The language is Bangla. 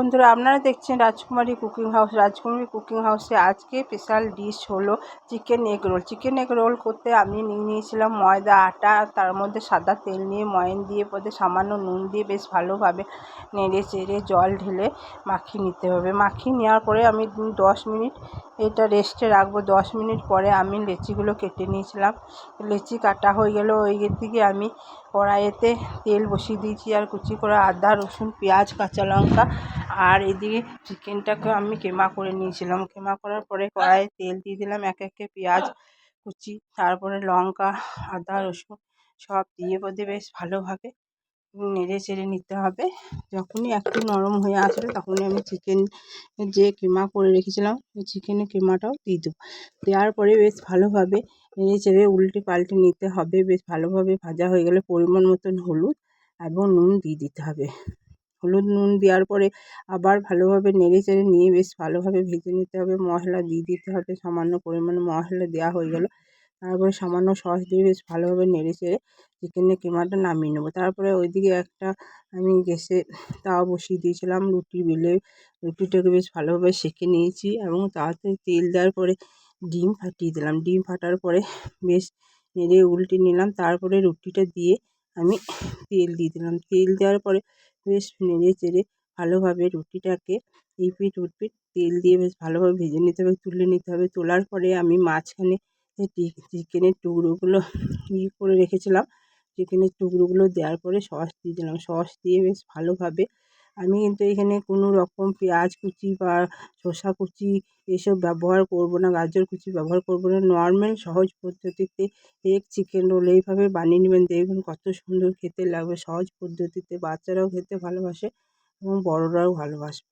বন্ধুরা, আপনারা দেখছেন রাজকুমারী কুকিং হাউস। রাজকুমারী কুকিং হাউসে আজকে স্পেশাল ডিশ হলো chicken egg roll. Chicken egg roll করতে আমি নিয়েছিলাম ময়দা, আটা, তার মধ্যে সাদা তেল নিয়ে ময়ান দিয়ে সামান্য নুন দিয়ে বেশ ভালোভাবে নেড়ে চেড়ে জল ঢেলে মাখিয়ে নিতে হবে। মাখিয়ে নেওয়ার পরে আমি 10 মিনিট এটা রেস্টে রাখবো। 10 মিনিট পরে আমি লেচিগুলো কেটে নিয়েছিলাম। লেচি কাটা হয়ে গেল। ওই দিকে আমি কড়াইতে তেল বসিয়ে দিয়েছি আর কুচি করা আদা, রসুন, পেঁয়াজ, কাঁচা লঙ্কা আর এদিকে চিকেনটাকে আমি কিমা করে নিয়েছিলাম। কিমা করার পরে কড়াইয়ে তেল দিয়ে দিলাম, একে একে পেঁয়াজ কুচি, তারপরে লঙ্কা, আদা, রসুন সব দিয়ে বেশ ভালোভাবে নেড়ে চেড়ে নিতে হবে। যখনই একটু নরম হয়ে আসবে তখনই আমি চিকেন যে কিমা করে রেখেছিলাম সেই চিকেনের কিমাটাও দিয়ে দেবো। দেওয়ার পরে বেশ ভালোভাবে নেড়ে চেড়ে উল্টে পাল্টে নিতে হবে। বেশ ভালোভাবে ভাজা হয়ে গেলে পরিমাণ মতন হলুদ এবং নুন দিয়ে দিতে হবে। হলুদ নুন দেওয়ার পরে আবার ভালোভাবে নেড়ে চেড়ে নিয়ে বেশ ভালোভাবে ভেজে নিতে হবে। মশলা দিয়ে দিতে হবে, সামান্য পরিমাণে মশলা দেওয়া হয়ে গেল। তারপরে সামান্য সস দিয়ে বেশ ভালোভাবে নেড়ে চেড়ে চিকেনের কিমাটা নামিয়ে নেবো। তারপরে ওইদিকে একটা আমি গ্যাসে তাওয়া বসিয়ে দিয়েছিলাম। রুটি বেলে রুটিটাকে বেশ ভালোভাবে সেঁকে নিয়েছি এবং তাতে তেল দেওয়ার পরে ডিম ফাটিয়ে দিলাম। ডিম ফাটার পরে বেশ নেড়ে উল্টে নিলাম। তারপরে রুটিটা দিয়ে আমি তেল দিয়ে দিলাম। তেল দেওয়ার পরে বেশ নেড়ে চেড়ে ভালোভাবে রুটিটাকে এপিঠ ওপিঠ তেল দিয়ে বেশ ভালোভাবে ভেজে নিতে হবে, তুলে নিতে হবে। তোলার পরে আমি মাঝখানে চিকেনের টুকরোগুলো করে রেখেছিলাম। চিকেনের টুকরোগুলো দেওয়ার পরে সস দিয়ে দিলাম। সস দিয়ে বেশ ভালোভাবে আমি কিন্তু এখানে কোনো রকম পেঁয়াজ কুচি বা শসা কুচি এসব ব্যবহার করব না, গাজর কুচি ব্যবহার করব না। নর্মাল সহজ পদ্ধতিতে এগ চিকেন রোল এইভাবে বানিয়ে নেবেন, দেখবেন কত সুন্দর খেতে লাগবে। সহজ পদ্ধতিতে বাচ্চারাও খেতে ভালোবাসে এবং বড়রাও ভালোবাসবে।